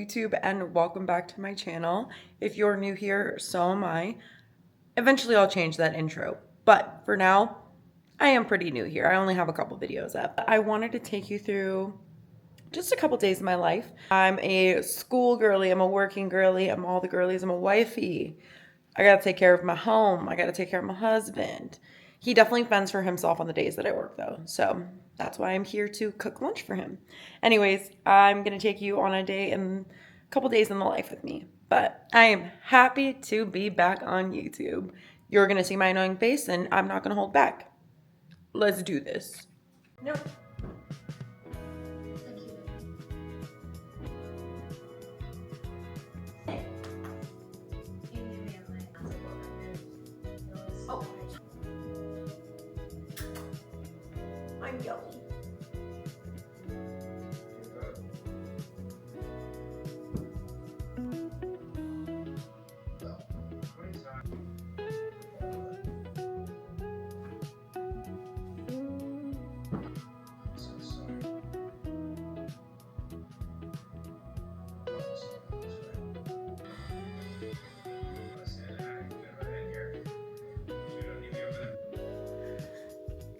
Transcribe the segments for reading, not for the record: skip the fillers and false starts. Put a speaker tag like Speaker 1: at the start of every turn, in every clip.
Speaker 1: YouTube and welcome back to my channel. If you're new here, so am I. Eventually I'll change that intro, but for now, I am pretty new here. I only have a couple videos up. I wanted to take you through just a couple days of my life. I'm a school girly, I'm a working girly, I'm all the girlies, I'm a wifey. I gotta take care of my home, I gotta take care of my husband. He definitely fends for himself on the days that I work though, so that's why I'm here to cook lunch for him. Anyways, I'm gonna take you on a couple days in the life with me. But I am happy to be back on YouTube. You're gonna see my annoying face and I'm not gonna hold back. Let's do this. No. Oh. I'm yummy.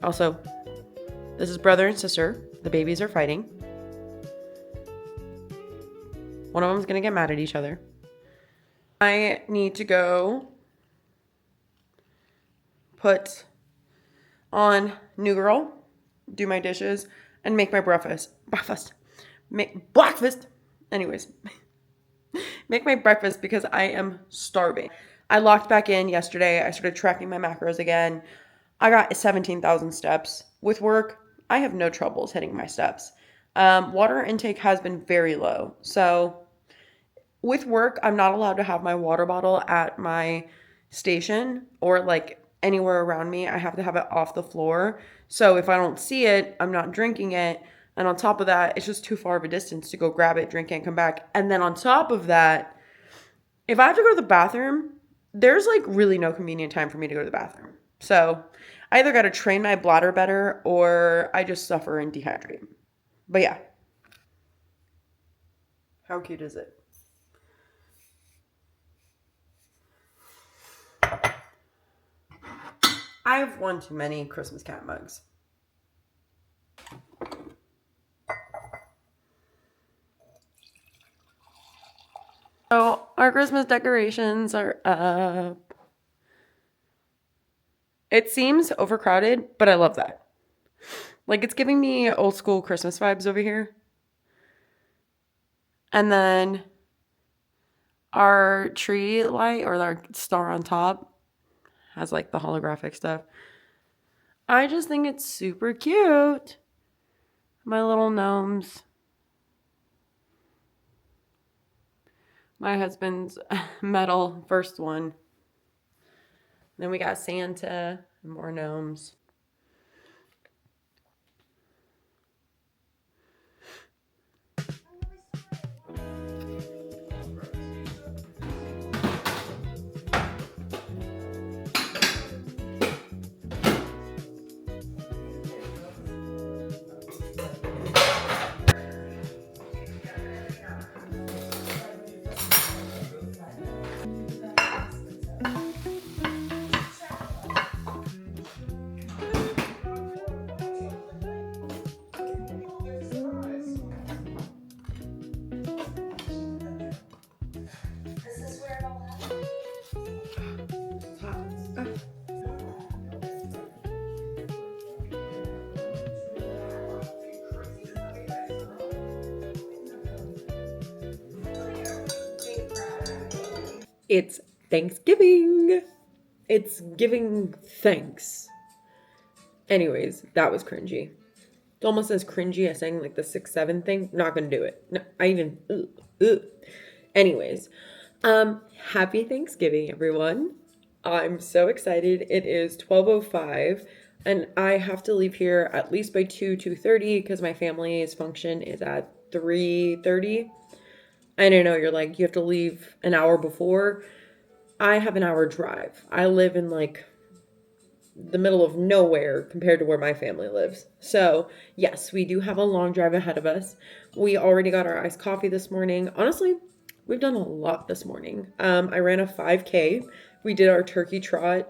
Speaker 1: Also, this is brother and sister. The babies are fighting. One of them's gonna get mad at each other. I need to go put on New Girl, do my dishes, and make my breakfast. Make breakfast. Anyways, make my breakfast because I am starving. I locked back in yesterday. I started tracking my macros again. I got 17,000 steps. With work, I have no troubles hitting my steps. Water intake has been very low. So with work, I'm not allowed to have my water bottle at my station or like anywhere around me. I have to have it off the floor. So if I don't see it, I'm not drinking it. And on top of that, it's just too far of a distance to go grab it, drink it, and come back. And then on top of that, if I have to go to the bathroom, there's like really no convenient time for me to go to the bathroom. So I either got to train my bladder better or I just suffer and dehydrate. But yeah. How cute is it? I have one too many Christmas cat mugs. So our Christmas decorations are up. It seems overcrowded, but I love that. Like, it's giving me old school Christmas vibes over here. And then our tree light, or our star on top, has like the holographic stuff. I just think it's super cute. My little gnomes. My husband's metal first one. Then we got Santa and more gnomes. It's Thanksgiving. It's giving thanks. Anyways, that was cringy. It's almost as cringy as saying like the 6-7 thing. Not gonna do it. No, I even. Ugh. Anyways, happy Thanksgiving, everyone. I'm so excited. It is 12:05 and I have to leave here at least by 2:30 because my family's function is at 3:30. I don't know, you're like, you have to leave an hour before. I have an hour drive. I live in like the middle of nowhere compared to where my family lives. So, yes, we do have a long drive ahead of us. We already got our iced coffee this morning. Honestly, we've done a lot this morning. I ran a 5K. We did our turkey trot.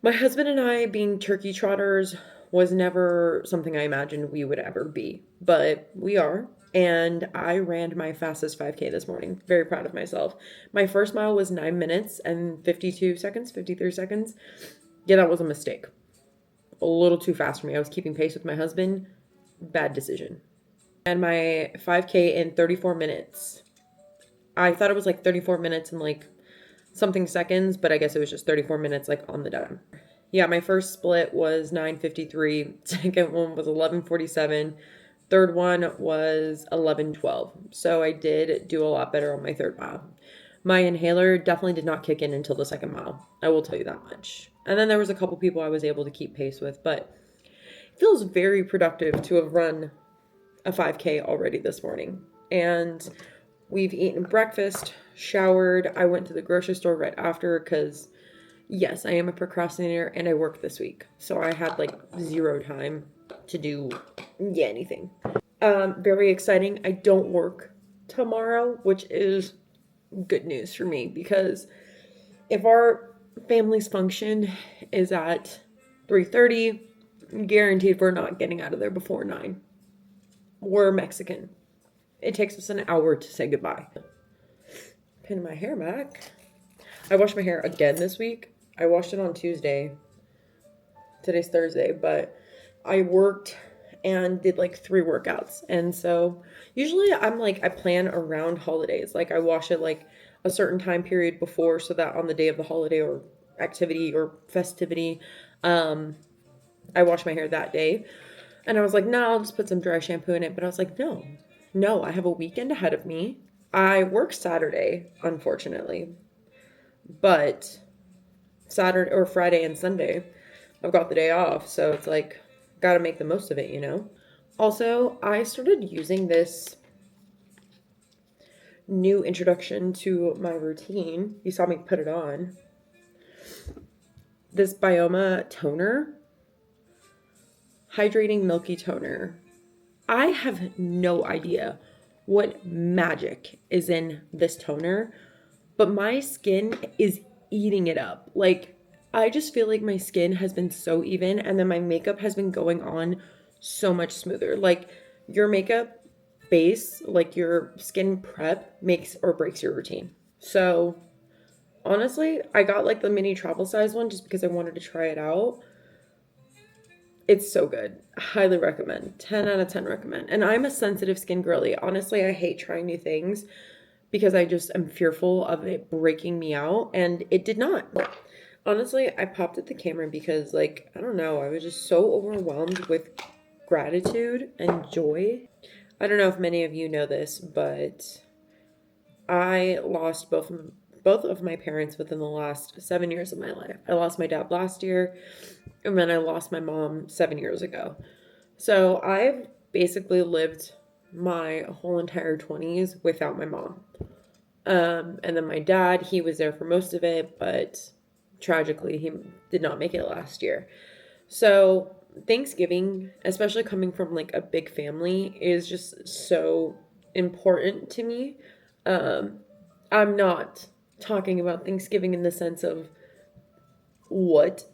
Speaker 1: My husband and I, being turkey trotters, was never something I imagined we would ever be, but we are. And I ran my fastest 5K this morning. Very proud of myself. My first mile was 9 minutes and 52 seconds, 53 seconds. Yeah, that was a mistake. A little too fast for me. I was keeping pace with my husband. Bad decision. And my 5K in 34 minutes. I thought it was like 34 minutes and like something seconds, but I guess it was just 34 minutes like on the dime. Yeah, my first split was 9:53. Second one was 11:47. Third one was 11:12. So I did do a lot better on my third mile. My inhaler definitely did not kick in until the second mile. I will tell you that much. And then there was a couple people I was able to keep pace with, but it feels very productive to have run a 5K already this morning. And we've eaten breakfast, showered. I went to the grocery store right after because, yes, I am a procrastinator and I work this week. So I had like zero time to do anything. Very exciting. I don't work tomorrow, which is good news for me because if our family's function is at 3:30, guaranteed we're not getting out of there before 9. We're Mexican. It takes us an hour to say goodbye. Pin my hair back. I washed my hair again this week. I washed it on Tuesday. Today's Thursday, but I worked and did like 3 workouts. And so usually I plan around holidays. Like I wash it like a certain time period before so that on the day of the holiday or activity or festivity, I wash my hair that day. And I was like, no, I'll just put some dry shampoo in it. But I was like, no, I have a weekend ahead of me. I work Saturday, unfortunately. But Saturday or Friday and Sunday, I've got the day off. So it's like, gotta make the most of it, you know? Also, I started using this new introduction to my routine. You saw me put it on. This Bioma toner. Hydrating milky toner. I have no idea what magic is in this toner, but my skin is eating it up. Like, I just feel like my skin has been so even, and then my makeup has been going on so much smoother. Like, your makeup base, like your skin prep, makes or breaks your routine. So, honestly, I got like the mini travel size one just because I wanted to try it out. It's so good. Highly recommend. 10 out of 10 recommend. And I'm a sensitive skin girly. Honestly, I hate trying new things because I just am fearful of it breaking me out. And it did not. Honestly, I popped at the camera because, like, I don't know. I was just so overwhelmed with gratitude and joy. I don't know if many of you know this, but I lost both of my parents within the last 7 years of my life. I lost my dad last year, and then I lost my mom 7 years ago. So I've basically lived my whole entire 20s without my mom. And then my dad, he was there for most of it, but tragically, he did not make it last year. So Thanksgiving, especially coming from like a big family, is just so important to me. I'm not talking about Thanksgiving in the sense of what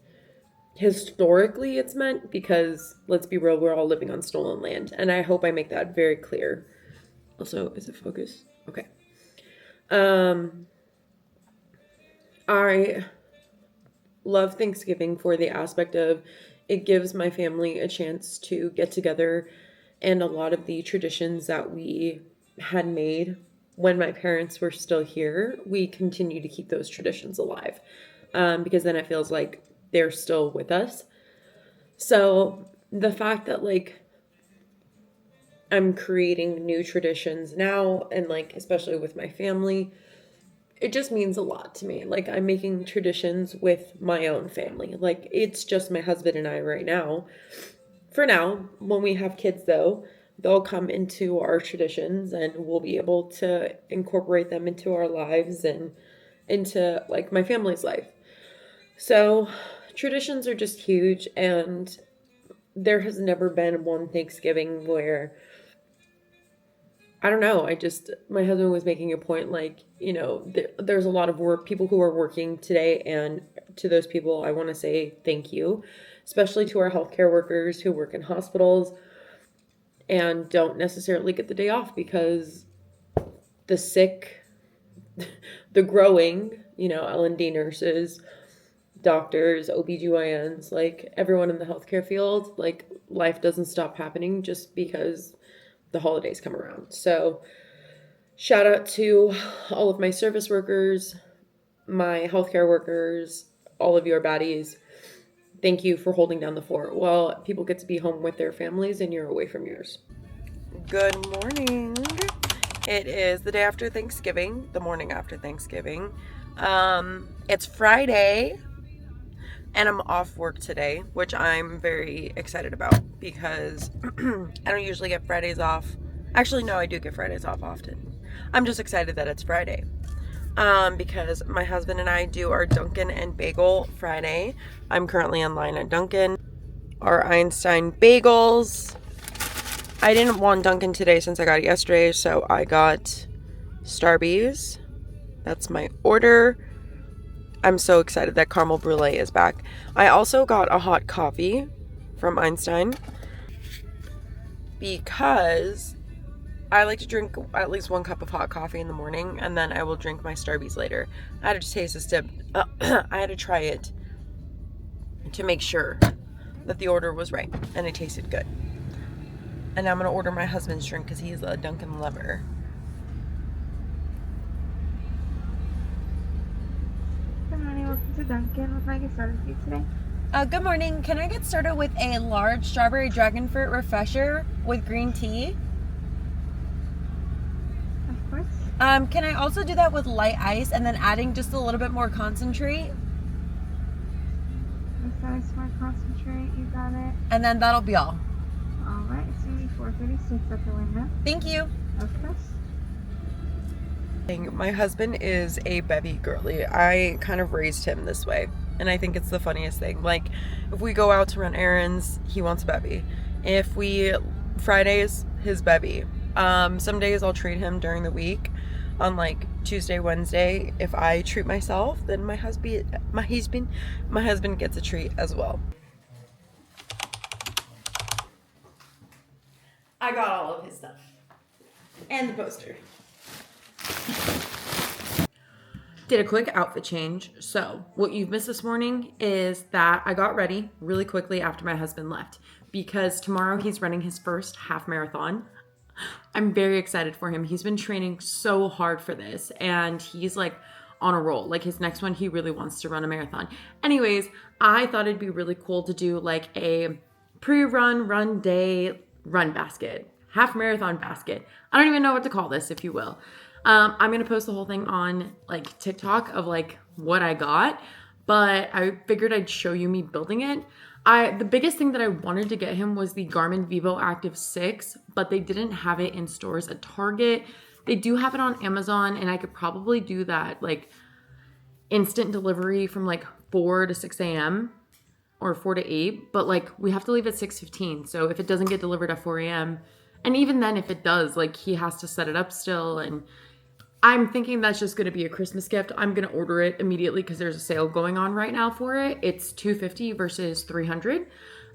Speaker 1: historically it's meant, because let's be real, we're all living on stolen land, and I hope I make that very clear. Also, is it focused? Okay. I love Thanksgiving for the aspect of it gives my family a chance to get together, and a lot of the traditions that we had made when my parents were still here, we continue to keep those traditions alive, because then it feels like they're still with us. So the fact that like I'm creating new traditions now, and like especially with my family, it just means a lot to me. Like I'm making traditions with my own family. Like it's just my husband and I right now. For now, when we have kids though, they'll come into our traditions and we'll be able to incorporate them into our lives and into like my family's life. So
Speaker 2: traditions are just huge, and there has never been one Thanksgiving where, I don't know, my husband was making a point, like, there's a lot of work, people who are working today, and to those people, I want to say thank you, especially to our healthcare workers who work in hospitals and don't necessarily get the day off because the sick, the growing, L&D nurses, doctors, OBGYNs, like everyone in the healthcare field, like life doesn't stop happening just because the holidays come around. So shout out to all of my service workers, my healthcare workers, all of your baddies. Thank you for holding down the fort while people get to be home with their families and you're away from yours.
Speaker 1: Good morning. It is the day after Thanksgiving, the morning after Thanksgiving. It's Friday, and I'm off work today, which I'm very excited about because I don't usually get Fridays off. Actually, no, I do get Fridays off often. I'm just excited that it's Friday. Because my husband and I do our Dunkin' and Bagel Friday. I'm currently in line at Dunkin'. Our Einstein bagels. I didn't want Dunkin' today since I got it yesterday, so I got Starbies. That's my order. I'm so excited that caramel brulee is back. I also got a hot coffee from Einstein because I like to drink at least 1 cup of hot coffee in the morning, and then I will drink my Starbies later. I had to taste a sip. I had to try it to make sure that the order was right, and it tasted good. And I'm going to order my husband's drink because he's a Dunkin' lover.
Speaker 3: Good morning, welcome to Dunkin'. What can I get started for you today?
Speaker 2: Good morning. Can I get started with a large strawberry dragon fruit refresher with green tea?
Speaker 3: Of course.
Speaker 2: Can I also do that with light ice and then adding just a little bit more concentrate?
Speaker 3: With ice, more concentrate, you got it.
Speaker 2: And then that'll be all.
Speaker 3: Alright, it's gonna be 4:36 at the window.
Speaker 2: Thank you.
Speaker 3: Of course.
Speaker 1: My husband is a bevy girly. I kind of raised him this way, and I think it's the funniest thing. Like, if we go out to run errands, he wants a bevy. Fridays, his bevy. Some days I'll treat him during the week. On like Tuesday, Wednesday, if I treat myself, then my husband gets a treat as well. I got all of his stuff. And the poster. Did a quick outfit change. So what you've missed this morning is that I got ready really quickly after my husband left because tomorrow he's running his first half marathon. I'm very excited for him. He's been training so hard for this and he's like on a roll. Like his next one, he really wants to run a marathon. Anyways, I thought it'd be really cool to do like a pre-run, run day, run basket, half marathon basket. I don't even know what to call this, if you will. I'm going to post the whole thing on like TikTok of like what I got, but I figured I'd show you me building it. The biggest thing that I wanted to get him was the Garmin Vivo Active 6, but they didn't have it in stores at Target. They do have it on Amazon, and I could probably do that like instant delivery from like 4 to 6 a.m. or 4 to 8, but like we have to leave at 6:15. So if it doesn't get delivered at 4 a.m., and even then if it does, like he has to set it up still, and I'm thinking that's just going to be a Christmas gift. I'm going to order it immediately because there's a sale going on right now for it. It's $250 versus $300.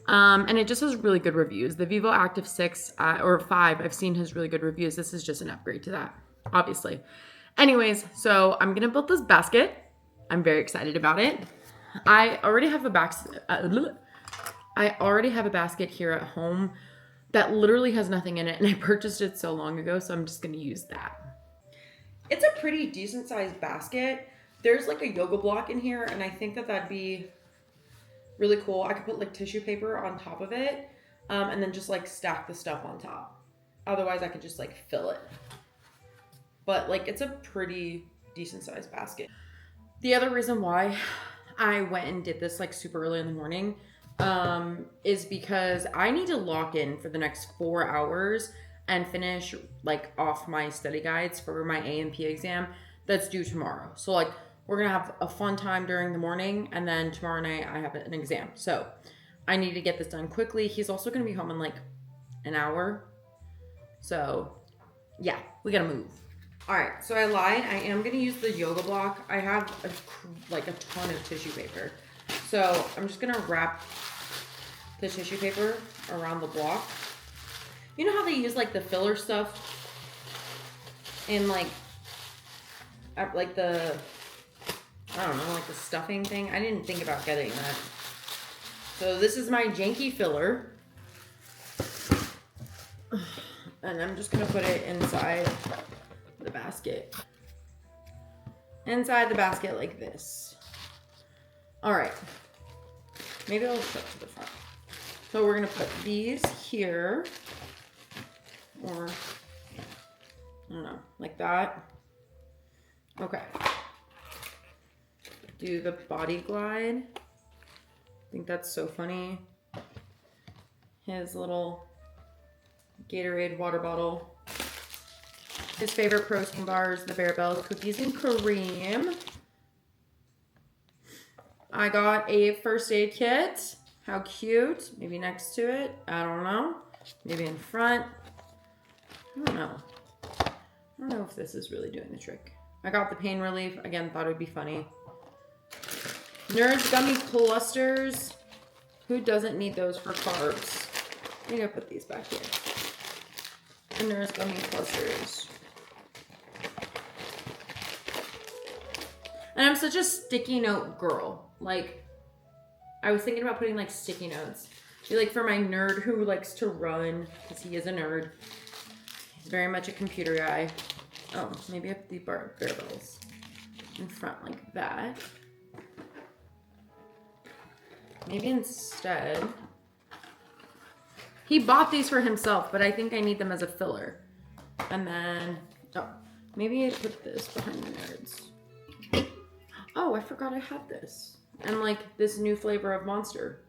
Speaker 1: And it just has really good reviews. The Vivo Active 6 or 5 I've seen has really good reviews. This is just an upgrade to that, obviously. Anyways, so I'm going to build this basket. I'm very excited about it. I already have a basket here at home that literally has nothing in it, and I purchased it so long ago, so I'm just going to use that. It's a pretty decent sized basket. There's like a yoga block in here, and I think that that'd be really cool. I could put like tissue paper on top of it, and then just like stack the stuff on top. Otherwise, I could just like fill it. But like, it's a pretty decent sized basket. The other reason why I went and did this like super early in the morning is because I need to lock in for the next 4 hours and finish like off my study guides for my A&P exam that's due tomorrow. So like we're gonna have a fun time during the morning, and then tomorrow night I have an exam. So I need to get this done quickly. He's also gonna be home in like an hour. So yeah, we gotta move. All right, so I lied. I am gonna use the yoga block. I have like a ton of tissue paper. So I'm just gonna wrap the tissue paper around the block. You know how they use like the filler stuff in like the, I don't know, like the stuffing thing? I didn't think about getting that. So this is my janky filler. And I'm just gonna put it inside the basket. Inside the basket like this. All right. Maybe I'll show it to the front. So we're gonna put these here. Or, I don't know, like that. Okay. Do the body glide. I think that's so funny. His little Gatorade water bottle. His favorite protein bars, the Bear cookies and cream. I got a first aid kit. How cute. Maybe next to it. I don't know. Maybe in front. I don't know. I don't know if this is really doing the trick. I got the pain relief. Again, thought it would be funny. Nerds gummy clusters. Who doesn't need those for carbs? I think I put these back here. The Nerds gummy clusters. And I'm such a sticky note girl. Like, I was thinking about putting like sticky notes. Like for my nerd who likes to run, because he is a nerd. He's very much a computer guy. Oh, maybe I put the barbells in front like that. Maybe instead. He bought these for himself, but I think I need them as a filler. And then, oh, maybe I put this behind the nerds. Oh, I forgot I had this. And like this new flavor of Monster.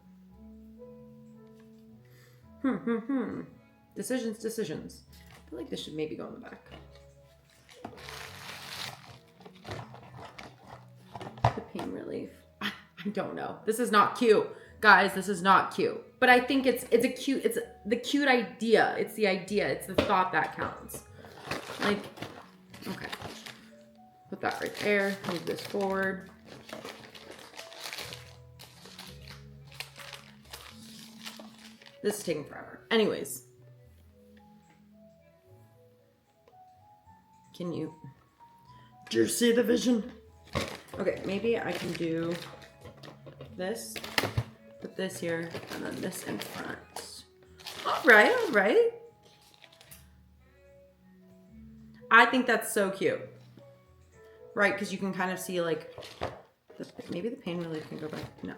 Speaker 1: Decisions. I feel like this should maybe go in the back. The pain relief. I don't know. This is not cute. Guys, this is not cute. But I think it's the cute idea. It's the idea. It's the thought that counts. Like, okay. Put that right there. Move this forward. This is taking forever. Anyways. Do you see the vision? Okay, maybe I can do this. Put this here, and then this in front. All right. I think that's so cute. Right, because you can kind of see like, maybe the pain relief can go back. No.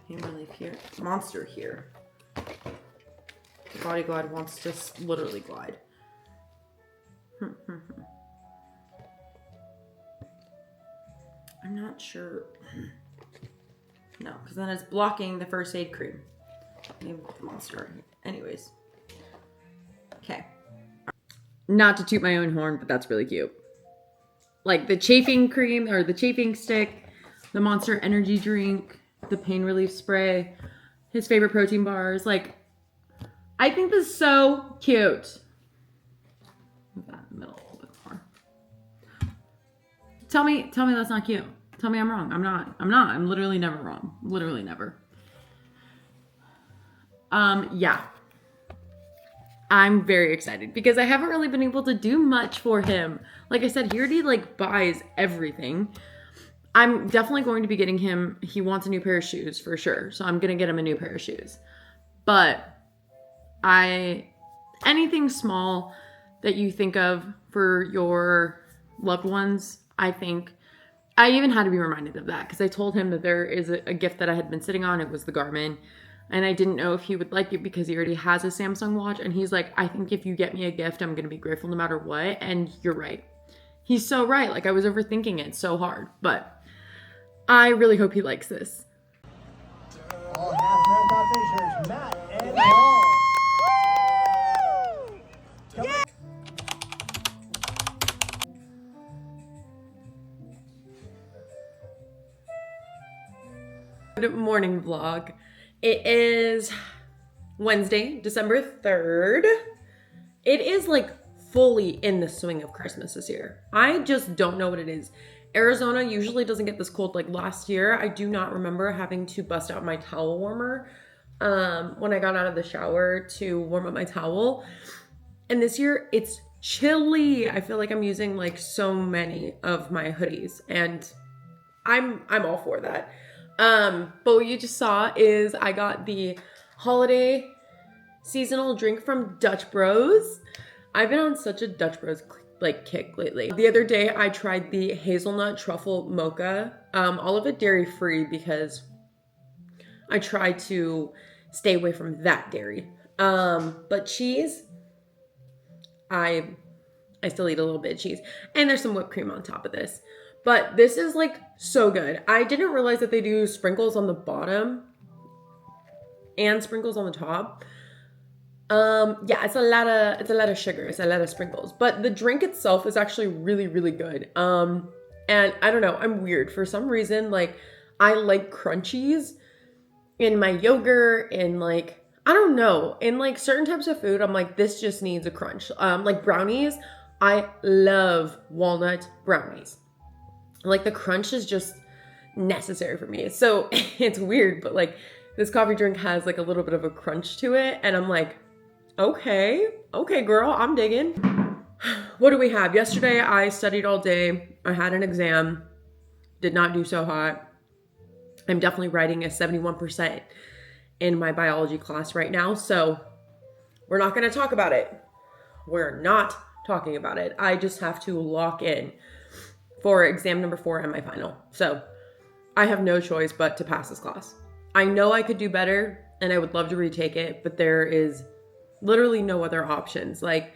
Speaker 1: Pain relief here. Monster here. The body glide wants to literally glide. I'm not sure. No, because then it's blocking the first aid cream. Maybe the Monster. Anyways. Okay. Not to toot my own horn, but that's really cute. Like the chafing cream or the chafing stick, the Monster energy drink, the pain relief spray, his favorite protein bars. Like, I think this is so cute. Move that in the middle a little bit more. Tell me that's not cute. Tell me I'm wrong. I'm not. I'm literally never wrong. Literally never. Yeah. I'm very excited because I haven't really been able to do much for him. Like I said, he already like buys everything. I'm definitely going to be getting him, he wants a new pair of shoes for sure. So I'm going to get him a new pair of shoes. But anything small that you think of for your loved ones, I think, I even had to be reminded of that because I told him that there is a gift that I had been sitting on. It was the Garmin. And I didn't know if he would like it because he already has a Samsung watch. And he's like, I think if you get me a gift, I'm going to be grateful no matter what. And you're right. He's so right. Like I was overthinking it so hard. But I really hope he likes this.
Speaker 4: All half marathon finishers, Matt and Paul.
Speaker 2: Good morning vlog. It is Wednesday, December 3rd. It is like fully in the swing of Christmas this year. I just don't know what it is. Arizona usually doesn't get this cold like last year. I do not remember having to bust out my towel warmer when I got out of the shower to warm up my towel. And this year it's chilly. I feel like I'm using like so many of my hoodies and I'm all for that. But what you just saw is I got the holiday seasonal drink from Dutch Bros. I've been on such a Dutch Bros like kick lately. The other day I tried the hazelnut truffle mocha, all of it dairy free because I try to stay away from that dairy. But cheese, I still eat a little bit of cheese, and there's some whipped cream on top of this. But this is like so good. I didn't realize that they do sprinkles on the bottom and sprinkles on the top. Yeah, it's a lot of sugar, it's a lot of sprinkles, but the drink itself is actually really, really good. And I don't know, I'm weird. For some reason, like, I like crunchies in my yogurt, in like, I don't know, in like certain types of food, I'm like, this just needs a crunch. Like brownies, I love walnut brownies. Like the crunch is just necessary for me. So it's weird, but like this coffee drink has like a little bit of a crunch to it. And I'm like, okay, girl, I'm digging. What do we have? Yesterday, I studied all day. I had an exam, did not do so hot. I'm definitely writing a 71% in my biology class right now. So we're not going to talk about it. We're not talking about it. I just have to lock in for exam number 4 and my final. So I have no choice but to pass this class. I know I could do better and I would love to retake it, but there is literally no other options. Like,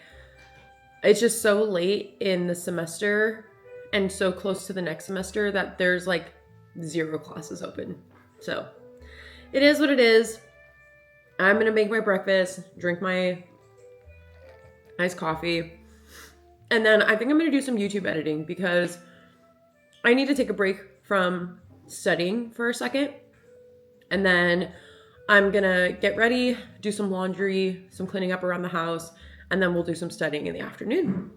Speaker 2: it's just so late in the semester and so close to the next semester that there's like 0 classes open. So it is what it is. I'm gonna make my breakfast, drink my iced coffee, and then I think I'm gonna do some YouTube editing because I need to take a break from studying for a second. And then I'm gonna get ready, do some laundry, some cleaning up around the house, and then we'll do some studying in the afternoon.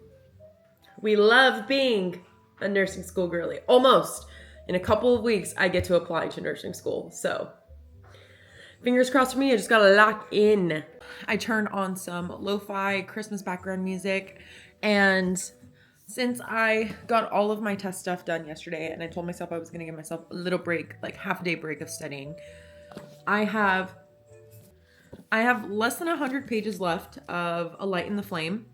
Speaker 2: We love being a nursing school girly. Almost. In a couple of weeks, I get to apply to nursing school. So fingers crossed for me. I just gotta lock in. I turned on some lo-fi Christmas background music, and since I got all of my test stuff done yesterday and I told myself I was gonna give myself a little break, like half a day break of studying, I have less than 100 pages left of A Light in the Flame.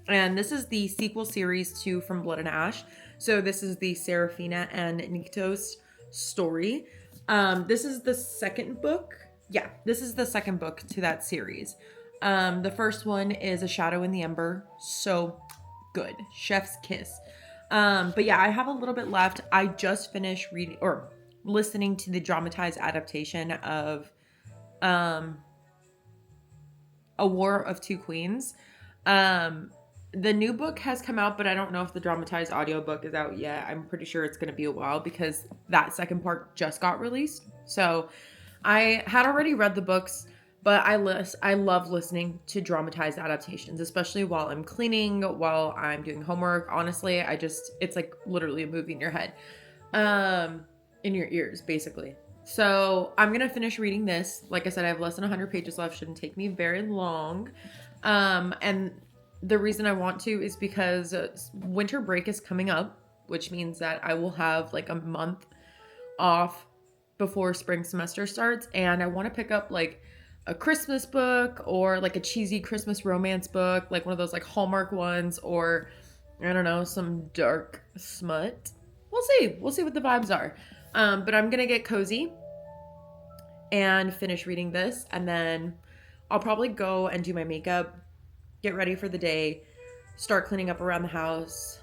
Speaker 2: And this is the sequel series to From Blood and Ash. So this is the Serafina and Niktos story. This is the second book. Yeah, this is the second book to that series. The first one is A Shadow in the Ember. So good. Chef's kiss. But yeah, I have a little bit left. I just finished reading or listening to the dramatized adaptation of A War of Two Queens. The new book has come out, but I don't know if the dramatized audiobook is out yet. I'm pretty sure it's going to be a while because that second part just got released. So I had already read the books, but I love listening to dramatized adaptations, especially while I'm cleaning, while I'm doing homework. Honestly, it's like literally a movie in your head, in your ears, basically. So I'm going to finish reading this. Like I said, I have less than 100 pages left. Shouldn't take me very long. And the reason I want to is because winter break is coming up, which means that I will have like a month off before spring semester starts. And I want to pick up like a Christmas book or like a cheesy Christmas romance book, like one of those like Hallmark ones, or I don't know, some dark smut. We'll see what the vibes are. But I'm going to get cozy and finish reading this. And then I'll probably go and do my makeup, get ready for the day, start cleaning up around the house.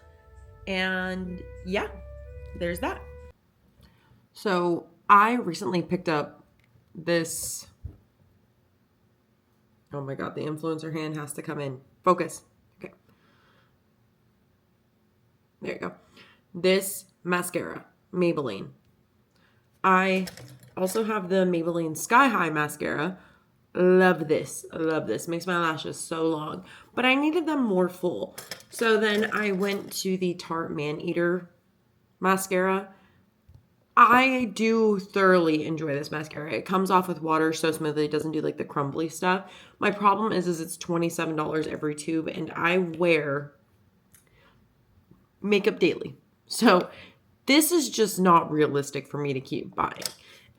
Speaker 2: And yeah, there's that. So I recently picked up this. Oh my God, the influencer hand has to come in. Focus. Okay. There you go. This mascara, Maybelline. Oh
Speaker 1: also have the Maybelline Sky High mascara. Love this. Love this. Makes my lashes so long. But I needed them more full. So then I went to the Tarte Maneater mascara. I do thoroughly enjoy this mascara. It comes off with water so smoothly. It doesn't do like the crumbly stuff. My problem is it's $27 every tube, and I wear makeup daily. So this is just not realistic for me to keep buying.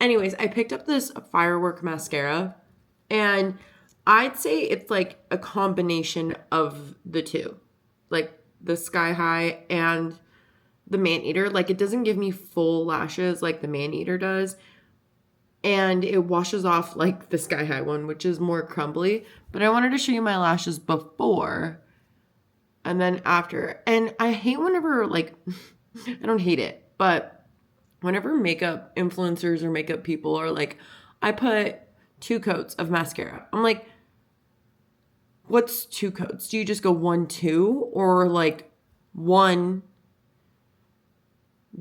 Speaker 1: Anyways, I picked up this Firework mascara, and I'd say it's like a combination of the two. Like the Sky High and the Maneater. Like, it doesn't give me full lashes like the Maneater does. And it washes off like the Sky High one, which is more crumbly. But I wanted to show you my lashes before and then after. And I hate whenever, like, I don't hate it, but whenever makeup influencers or makeup people are like, I put 2 coats of mascara. I'm like, what's 2 coats? Do you just go 1, 2? Or like 1,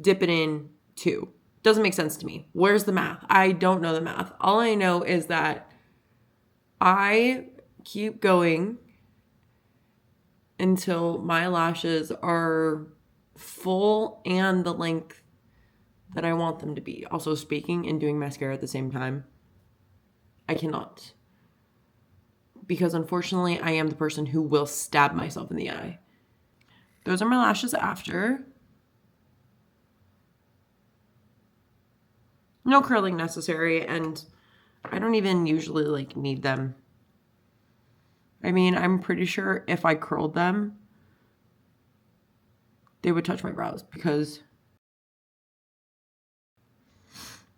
Speaker 1: dip it in, 2? Doesn't make sense to me. Where's the math? I don't know the math. All I know is that I keep going until my lashes are full and the length that I want them to be. Also, speaking and doing mascara at the same time, I cannot. Because unfortunately, I am the person who will stab myself in the eye. Those are my lashes after. No curling necessary, and I don't even usually like need them. I mean, I'm pretty sure if I curled them, they would touch my brows because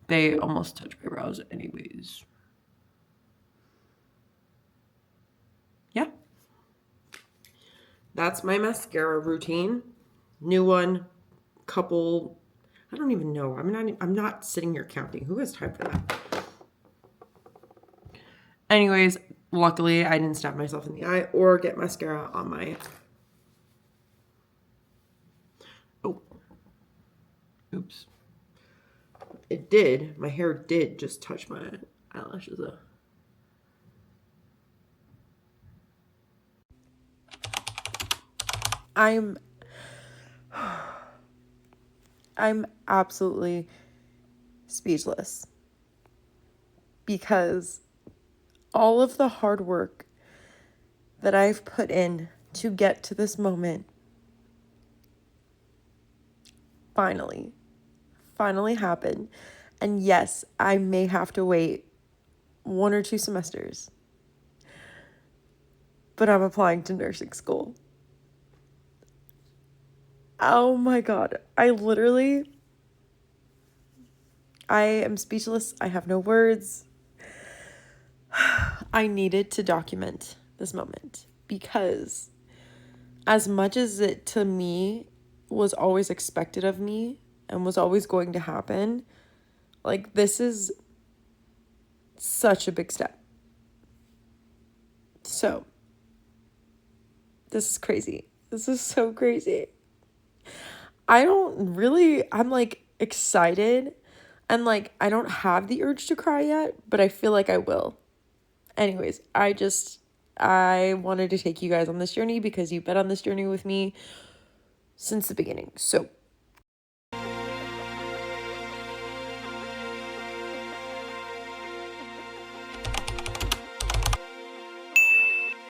Speaker 1: they almost touch my brows anyways. Yeah. That's my mascara routine. New one, couple, I don't even know. I'm not sitting here counting. Who has time for that? Anyways, luckily I didn't stab myself in the eye or get mascara on my... Oh. Oops. It did. My hair did just touch my eyelashes though. I'm absolutely speechless because all of the hard work that I've put in to get to this moment finally happened. And yes, I may have to wait 1 or 2 semesters, but I'm applying to nursing school. Oh my God. I am speechless. I have no words. I needed to document this moment because as much as it to me was always expected of me and was always going to happen, like, this is such a big step. So, this is crazy. This is so crazy. I'm like excited and like I don't have the urge to cry yet, but I feel like I will. Anyways, I wanted to take you guys on this journey because you've been on this journey with me since the beginning. So